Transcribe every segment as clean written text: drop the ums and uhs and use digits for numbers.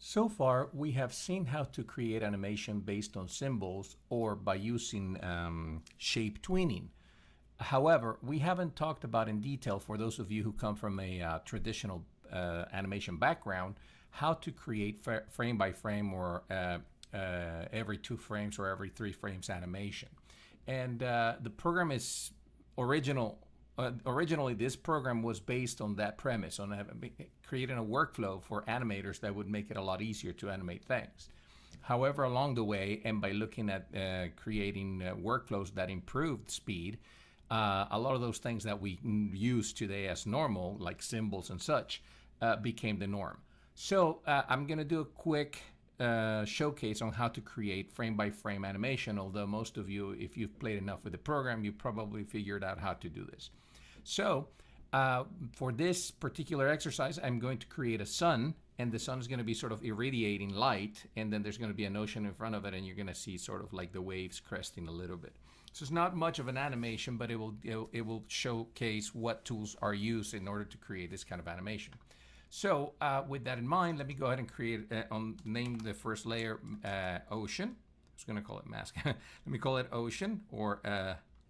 So far, we have seen how to create animation based on symbols or by using shape tweening. However, we haven't talked about in detail, for those of you who come from a traditional animation background, how to create frame by frame or every 2 frames or every 3 frames animation. And the program is originally, this program was based on that premise, on creating a workflow for animators that would make it a lot easier to animate things. However, along the way, and by looking at creating workflows that improved speed, a lot of those things that we use today as normal, like symbols and such, became the norm. So I'm going to do a quick showcase on how to create frame-by-frame animation, although most of you, if you've played enough with the program, you probably figured out how to do this. So for this particular exercise, I'm going to create a sun, and the sun is going to be sort of irradiating light, and then there's going to be an ocean in front of it, and you're going to see sort of like the waves cresting a little bit. So it's not much of an animation, but it will showcase what tools are used in order to create this kind of animation. So with that in mind, let me go ahead and create name the first layer ocean. I was going to call it mask. Let me call it ocean, or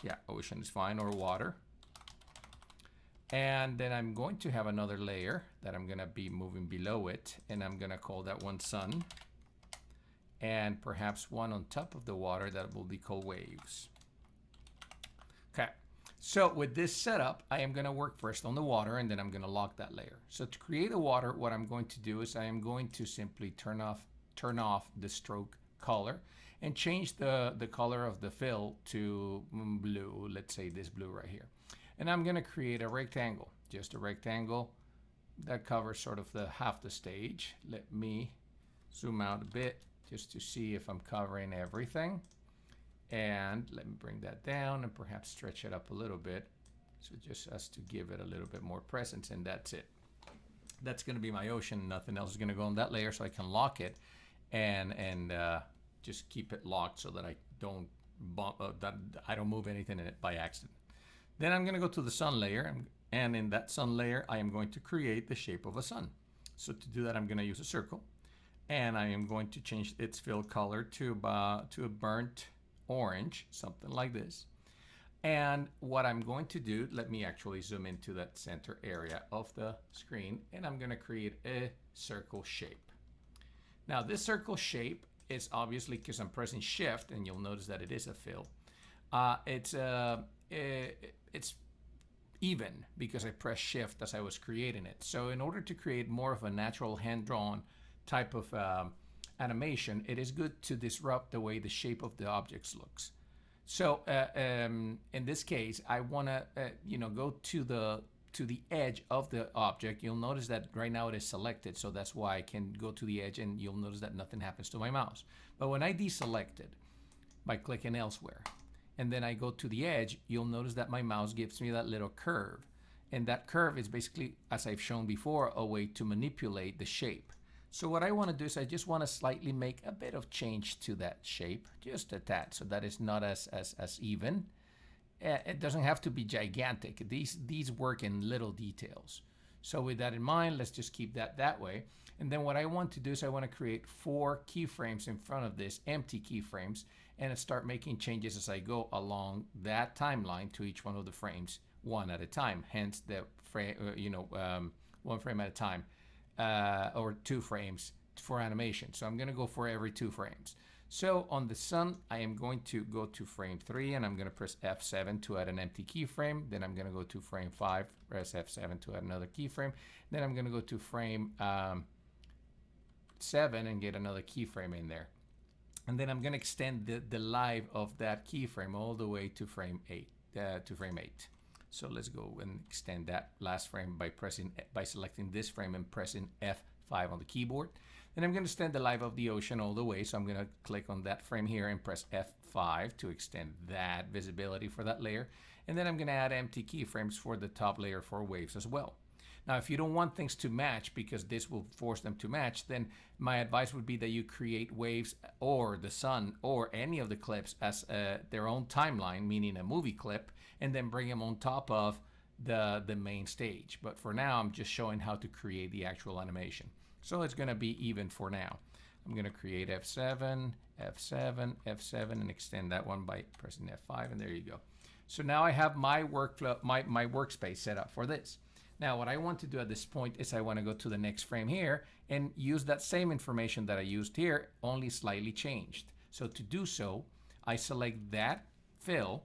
yeah, ocean is fine, or water. And then I'm going to have another layer that I'm going to be moving below it, and I'm going to call that one sun, and perhaps one on top of the water that will be called waves. Okay, so with this setup, I am going to work first on the water, and then I'm going to lock that layer. So to create the water, what I'm going to do is I am going to simply turn off the stroke color and change the color of the fill to blue. Let's say this blue right here. And I'm going to create a rectangle, just a rectangle that covers sort of half the stage. Let me zoom out a bit just to see if I'm covering everything. And let me bring that down and perhaps stretch it up a little bit. So just as to give it a little bit more presence, and that's it. That's going to be my ocean. Nothing else is going to go on that layer, so I can lock it and just keep it locked so that I don't move anything in it by accident. Then I'm going to go to the sun layer, and in that sun layer, I am going to create the shape of a sun. So to do that, I'm going to use a circle, and I am going to change its fill color to a burnt orange, something like this. And what I'm going to do, let me actually zoom into that center area of the screen, and I'm going to create a circle shape. Now, this circle shape is obviously, because I'm pressing Shift, and you'll notice that it is a fill. It's even because I pressed Shift as I was creating it. So in order to create more of a natural hand-drawn type of animation, it is good to disrupt the way the shape of the objects looks. So in this case, I want to go to the edge of the object. You'll notice that right now it is selected, so that's why I can go to the edge, and you'll notice that nothing happens to my mouse. But when I deselect it by clicking elsewhere, and then I go to the edge, you'll notice that my mouse gives me that little curve. And that curve is basically, as I've shown before, a way to manipulate the shape. So what I want to do is I just want to slightly make a bit of change to that shape, just a tad, so that it's not as even. It doesn't have to be gigantic. These work in little details. So with that in mind, let's just keep that way. And then what I want to do is I want to create 4 keyframes in front of this, empty keyframes, and start making changes as I go along that timeline to each one of the frames, one at a time. Hence the frame, 1 frame at a time, or 2 frames for animation. So I'm going to go for every 2 frames. So on the sun, I am going to go to frame 3, and I'm going to press F7 to add an empty keyframe. Then I'm going to go to frame 5, press F7 to add another keyframe. Then I'm going to go to frame 7 and get another keyframe in there. And then I'm going to extend the life of that keyframe all the way to frame 8. So let's go and extend that last frame by selecting this frame and pressing F5 on the keyboard. Then I'm going to extend the life of the ocean all the way. So I'm going to click on that frame here and press F5 to extend that visibility for that layer. And then I'm going to add empty keyframes for the top layer for waves as well. Now, if you don't want things to match, because this will force them to match, then my advice would be that you create waves or the sun or any of the clips as their own timeline, meaning a movie clip, and then bring them on top of the main stage. But for now, I'm just showing how to create the actual animation. So it's going to be even for now. I'm going to create F7, F7, F7, and extend that one by pressing F5, and there you go. So now I have my workflow, my workspace set up for this. Now what I want to do at this point is I want to go to the next frame here and use that same information that I used here, only slightly changed. So to do so, I select that fill,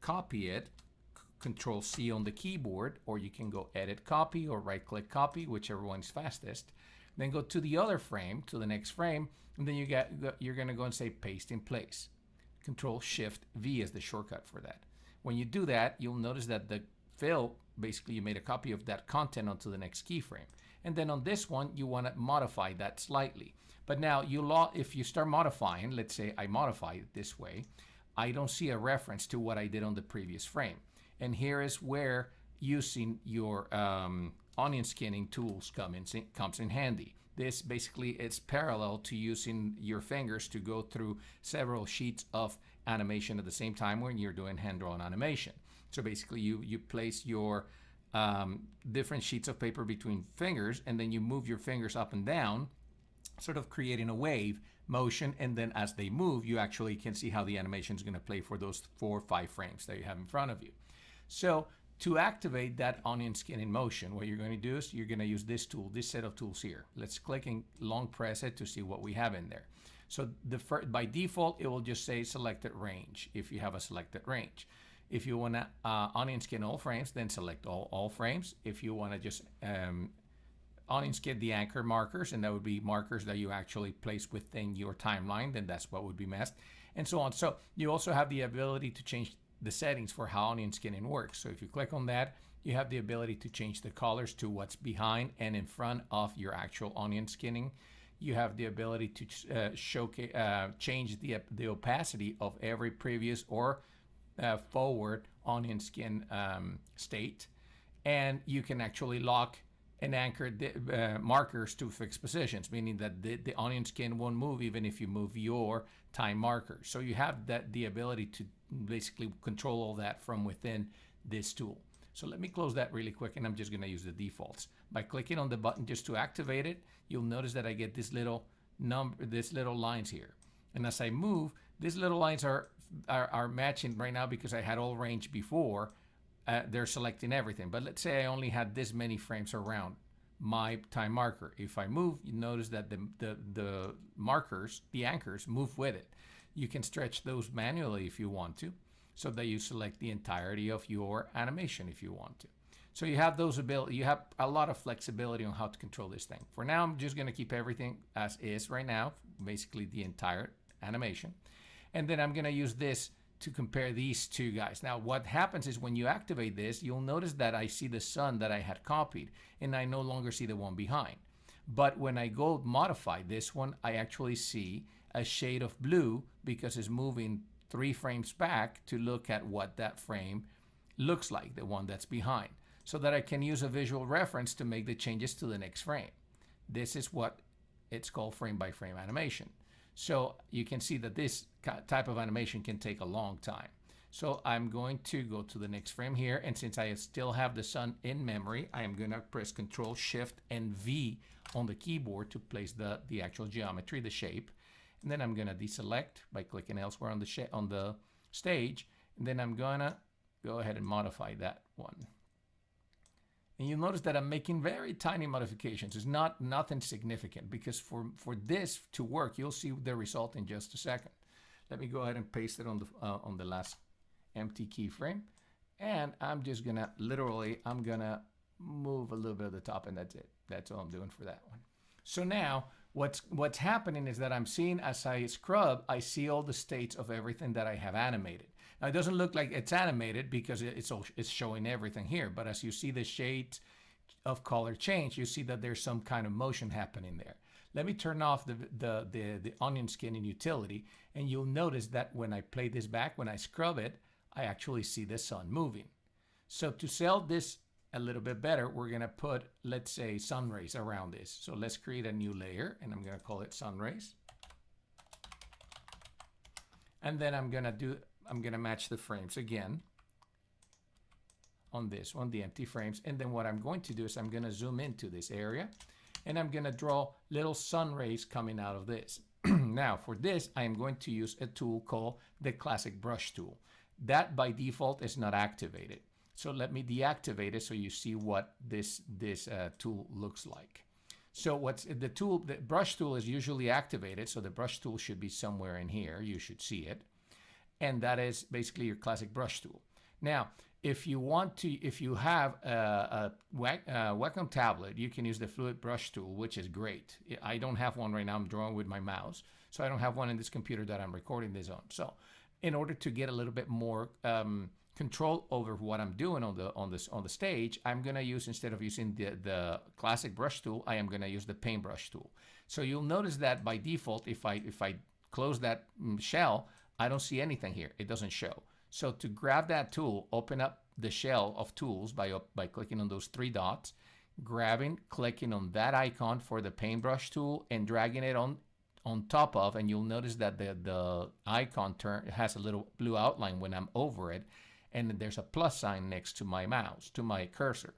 copy it, Control C on the keyboard, or you can go Edit Copy or right-click Copy, whichever one's fastest. Then go to the other frame, to the next frame, and then you're going to go and say Paste in Place. Control Shift V is the shortcut for that. When you do that, you'll notice that the fill, basically you made a copy of that content onto the next keyframe. And then on this one, you want to modify that slightly. But now, if you start modifying, let's say I modify it this way, I don't see a reference to what I did on the previous frame. And here is where using your onion skinning tools comes in handy. This basically is parallel to using your fingers to go through several sheets of animation at the same time when you're doing hand-drawn animation. So basically you place your different sheets of paper between fingers, and then you move your fingers up and down, sort of creating a wave motion, and then as they move, you actually can see how the animation is going to play for those 4 or 5 frames that you have in front of you. So to activate that onion skin in motion, what you're going to do is you're going to use this tool, this set of tools here. Let's click and long press it to see what we have in there. So by default, it will just say selected range if you have a selected range. If you want to onion skin all frames, then select all frames. If you want to just onion skin the anchor markers, and that would be markers that you actually place within your timeline, then that's what would be masked, and so on. So you also have the ability to change the settings for how onion skinning works. So if you click on that, you have the ability to change the colors to what's behind and in front of your actual onion skinning. You have the ability to change the opacity of every previous or forward onion skin state, and you can actually lock and anchor the markers to fixed positions, meaning that the onion skin won't move even if you move your time marker. So you have the ability to basically control all that from within this tool. So let me close that really quick, and I'm just going to use the defaults. By clicking on the button just to activate it, you'll notice that I get this little lines here. And as I move, these little lines are matching right now because I had all range before. They're selecting everything. But let's say I only had this many frames around my time marker. If I move, you notice that the markers, the anchors, move with it. You can stretch those manually if you want to, so that you select the entirety of your animation if you want to. So you have those ability. You have a lot of flexibility on how to control this thing. For now, I'm just going to keep everything as is right now, basically the entire animation. And then I'm going to use this to compare these two guys. Now, what happens is when you activate this, you'll notice that I see the sun that I had copied, and I no longer see the one behind. But when I go modify this one, I actually see a shade of blue because it's moving 3 frames back to look at what that frame looks like, the one that's behind, so that I can use a visual reference to make the changes to the next frame. This is what it's called frame by frame animation. So you can see that this type of animation can take a long time. So I'm going to go to the next frame here, and since I still have the sun in memory, I am going to press Control Shift and V on the keyboard to place the actual geometry, the shape. And then I'm going to deselect by clicking elsewhere on the stage, and then I'm going to go ahead and modify that one. And you'll notice that I'm making very tiny modifications. It's nothing significant, because for this to work, you'll see the result in just a second. Let me go ahead and paste it on the last empty keyframe, and I'm just gonna I'm gonna move a little bit at the top, and that's it. That's all I'm doing for that one. So now what's happening is that I'm seeing, as I scrub, I see all the states of everything that I have animated. Now it doesn't look like it's animated because it's showing everything here, but as you see the shades of color change, you see that there's some kind of motion happening there. Let me turn off the onion skinning utility, and you'll notice that when I play this back, when I scrub it, I actually see the sun moving. So to sell this a little bit better, we're gonna put, let's say, sun rays around this. So let's create a new layer, and I'm gonna call it sun rays. And then I'm gonna match the frames again on this one, the empty frames. And then what I'm going to do is I'm gonna zoom into this area, And I'm gonna draw little sun rays coming out of this. Now for this, I am going to use a tool called the classic brush tool. That by default is not activated. So let me deactivate it so you see what this tool looks like. So what's the tool? The brush tool is usually activated, so the brush tool should be somewhere in here. You should see it, and that is basically your classic brush tool. Now, if you want to, if you have a Wacom tablet, you can use the fluid brush tool, which is great. I don't have one right now. I'm drawing with my mouse, so I don't have one in this computer that I'm recording this on. So, in order to get a little bit more control over what I'm doing on the stage, I'm gonna use, instead of using the classic brush tool, I am gonna use the paintbrush tool. So you'll notice that by default, if I close that shell, I don't see anything here. It doesn't show. So to grab that tool, open up the shell of tools by clicking on those three dots, clicking on that icon for the paintbrush tool, and dragging it on top of, and you'll notice that the icon has a little blue outline when I'm over it, and there's a plus sign next to my mouse, to my cursor.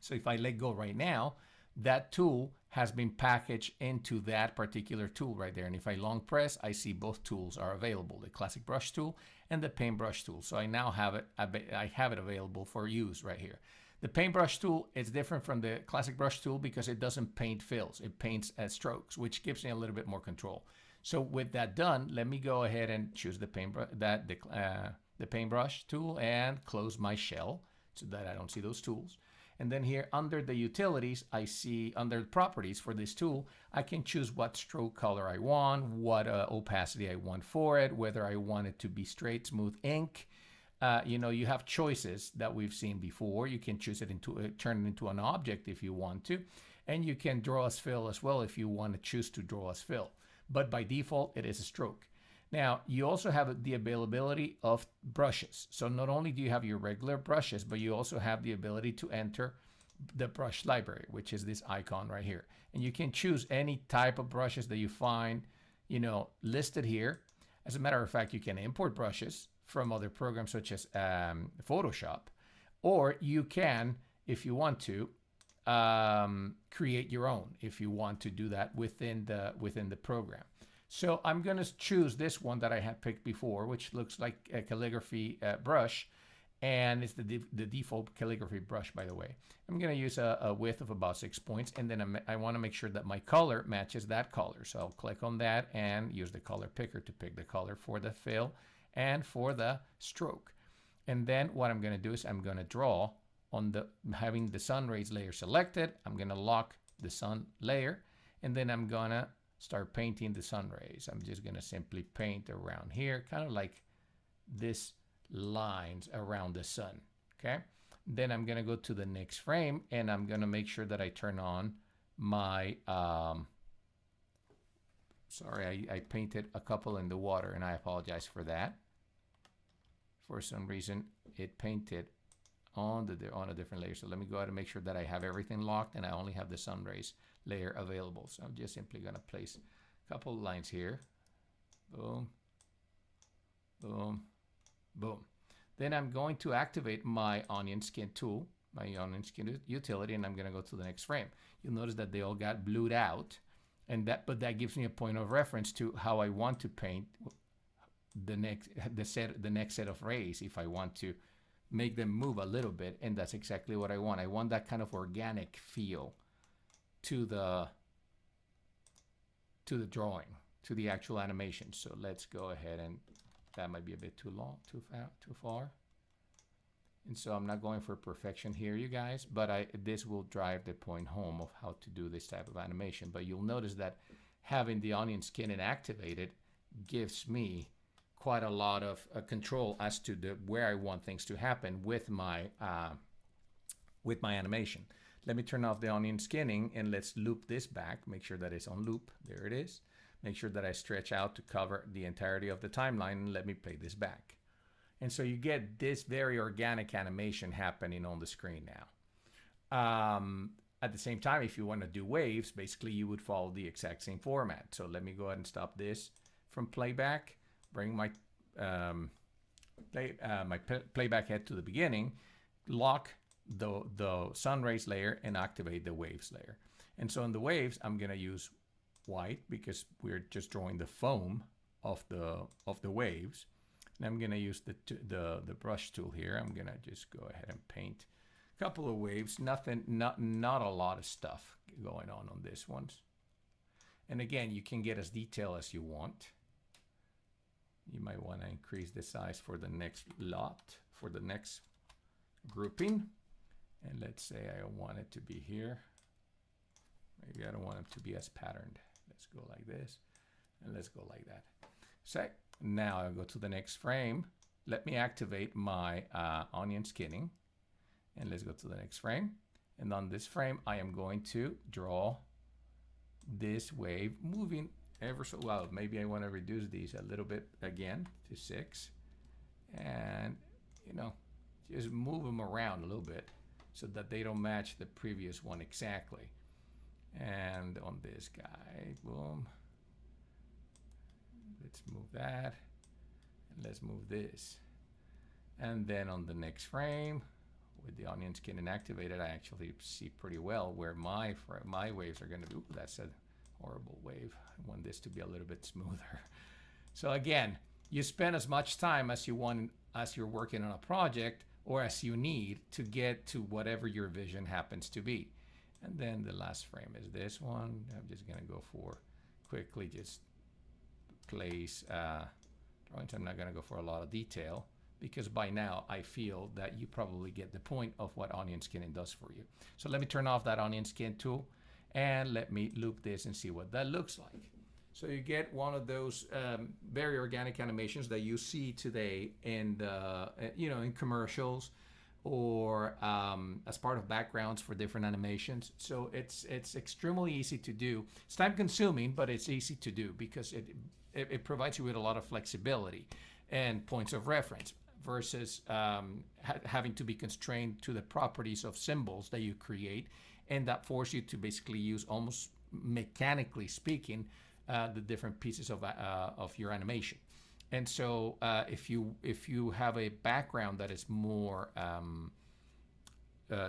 So if I let go right now, that tool has been packaged into that particular tool right there. And if I long press, I see both tools are available, the classic brush tool and the paintbrush tool. So I now have it, I have it available for use right here. The paintbrush tool is different from the classic brush tool because it doesn't paint fills, it paints strokes, which gives me a little bit more control. So with that done, let me go ahead and choose the paintbrush tool and close my shell so that I don't see those tools. And then here under the utilities, I see under the properties for this tool, I can choose what stroke color I want, what opacity I want for it, whether I want it to be straight, smooth ink. You know, you have choices that we've seen before. You can choose it turn it into an object if you want to, and you can draw as fill as well if you want to choose to draw as fill. But by default, it is a stroke. Now, you also have the availability of brushes. So not only do you have your regular brushes, but you also have the ability to enter the brush library, which is this icon right here. And you can choose any type of brushes that you find, you know, listed here. As a matter of fact, you can import brushes from other programs such as Photoshop, or you can, if you want to, create your own if you want to do that within the program. So I'm going to choose this one that I had picked before, which looks like a calligraphy brush, and it's the default calligraphy brush, by the way. I'm going to use a width of about 6 points, and then I want to make sure that my color matches that color. So I'll click on that and use the color picker to pick the color for the fill and for the stroke. And then what I'm going to do is I'm going to draw on having the sun rays layer selected. I'm going to lock the sun layer, and then I'm going to start painting the sun rays. I'm just going to simply paint around here, kind of like this lines around the sun. Okay. Then I'm going to go to the next frame, and I'm going to make sure that I turn on my, sorry, I painted a couple in the water, and I apologize for that. For some reason, it painted on a different layer. So let me go ahead and make sure that I have everything locked, and I only have the sun rays layer available. So I'm just simply going to place a couple lines here. Boom, boom, boom. Then I'm going to activate my onion skin tool, my onion skin utility, and I'm going to go to the next frame. You'll notice that they all got blued out, but that gives me a point of reference to how I want to paint the next set of rays if I want to make them move a little bit, and that's exactly what I want. I want that kind of organic feel to the drawing, to the actual animation. So let's go ahead, and that might be a bit too long, too far. And so I'm not going for perfection here, you guys, but this will drive the point home of how to do this type of animation. But you'll notice that having the onion skin activated gives me quite a lot of control as to where I want things to happen with my animation. Let me turn off the onion skinning, and let's loop this back. Make sure that it's on loop. There it is. Make sure that I stretch out to cover the entirety of the timeline, and let me play this back. And so you get this very organic animation happening on the screen now. At the same time, if you want to do waves, basically you would follow the exact same format. So let me go ahead and stop this from playback. Bring my playback head to the beginning, lock the sun rays layer, and activate the waves layer. And so in the waves, I'm going to use white because we're just drawing the foam of the waves. And I'm going to use the brush tool here. I'm going to just go ahead and paint a couple of waves. Not a lot of stuff going on this one. And again, you can get as detailed as you want. You might want to increase the size for the next lot, for the next grouping. And let's say I want it to be here. Maybe I don't want it to be as patterned. Let's go like this, and let's go like that. So now I'll go to the next frame. Let me activate my onion skinning, and let's go to the next frame. And on this frame, I am going to draw this wave moving ever so well. Maybe I want to reduce these a little bit again to 6, and just move them around a little bit so that they don't match the previous one exactly. And on this guy, boom, let's move that, and let's move this. And then on the next frame, with the onion skin inactivated, I actually see pretty well where my waves are going to be. Ooh, that's a horrible wave. I want this to be a little bit smoother. So again, you spend as much time as you want as you're working on a project, or as you need to get to whatever your vision happens to be. And then the last frame is this one. I'm just going to go for quickly just place drawings. I'm not going to go for a lot of detail because by now I feel that you probably get the point of what onion skinning does for you. So let me turn off that onion skin tool and let me loop this and see what that looks like. So you get one of those very organic animations that you see today in the, in commercials, or as part of backgrounds for different animations. So it's extremely easy to do. It's time consuming, but it's easy to do because it provides you with a lot of flexibility and points of reference versus having to be constrained to the properties of symbols that you create, and that force you to basically use, almost mechanically speaking, the different pieces of your animation. And so if you have a background that is more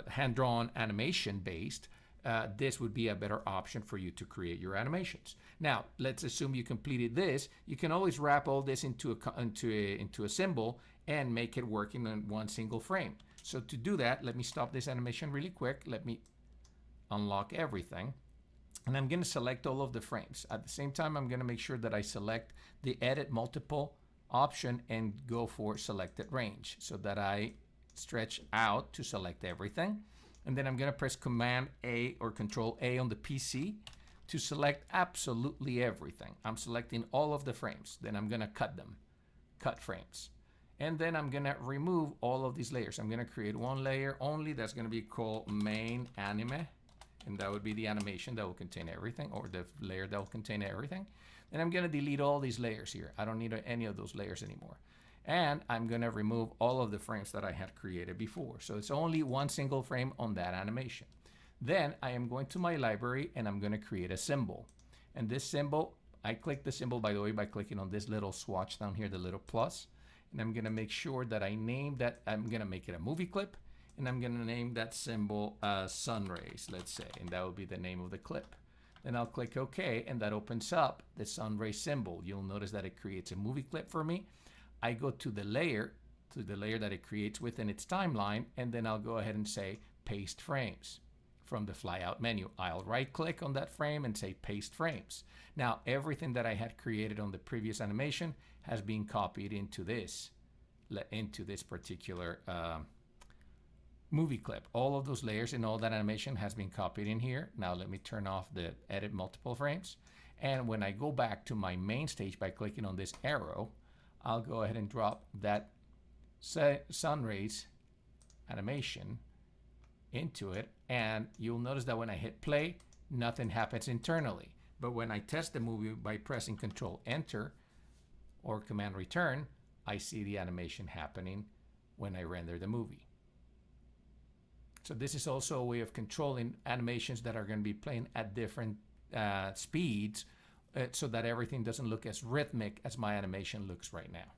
hand-drawn animation based, this would be a better option for you to create your animations. Now, let's assume you completed this. You can always wrap all this into a symbol and make it work in one single frame. So to do that, let me stop this animation really quick. Let me unlock everything. And I'm going to select all of the frames. At the same time, I'm going to make sure that I select the Edit Multiple option and go for Selected Range so that I stretch out to select everything. And then I'm going to press Command A or Control A on the PC to select absolutely everything. I'm selecting all of the frames. Then I'm going to cut them, cut frames. And then I'm going to remove all of these layers. I'm going to create one layer only that's going to be called Main Anime. And that would be the animation that will contain everything, or the layer that will contain everything. And I'm going to delete all these layers here. I don't need any of those layers anymore. And I'm going to remove all of the frames that I had created before. So it's only one single frame on that animation. Then I am going to my library and I'm going to create a symbol. And this symbol, I click the symbol, by the way, by clicking on this little swatch down here, the little plus. And I'm going to make sure that I name that. I'm going to make it a movie clip. And I'm going to name that symbol sun rays, let's say, and that will be the name of the clip. Then I'll click OK, and that opens up the sun ray symbol. You'll notice that it creates a movie clip for me. I go to the layer that it creates within its timeline, and then I'll go ahead and say Paste Frames. From the flyout menu, I'll right-click on that frame and say Paste Frames. Now, everything that I had created on the previous animation has been copied into this particular movie clip. All of those layers and all that animation has been copied in here. Now let me turn off the Edit Multiple Frames. And when I go back to my main stage by clicking on this arrow, I'll go ahead and drop that sun rays animation into it. And you'll notice that when I hit play, nothing happens internally. But when I test the movie by pressing Control Enter or Command Return, I see the animation happening when I render the movie. So this is also a way of controlling animations that are going to be playing at different speeds so that everything doesn't look as rhythmic as my animation looks right now.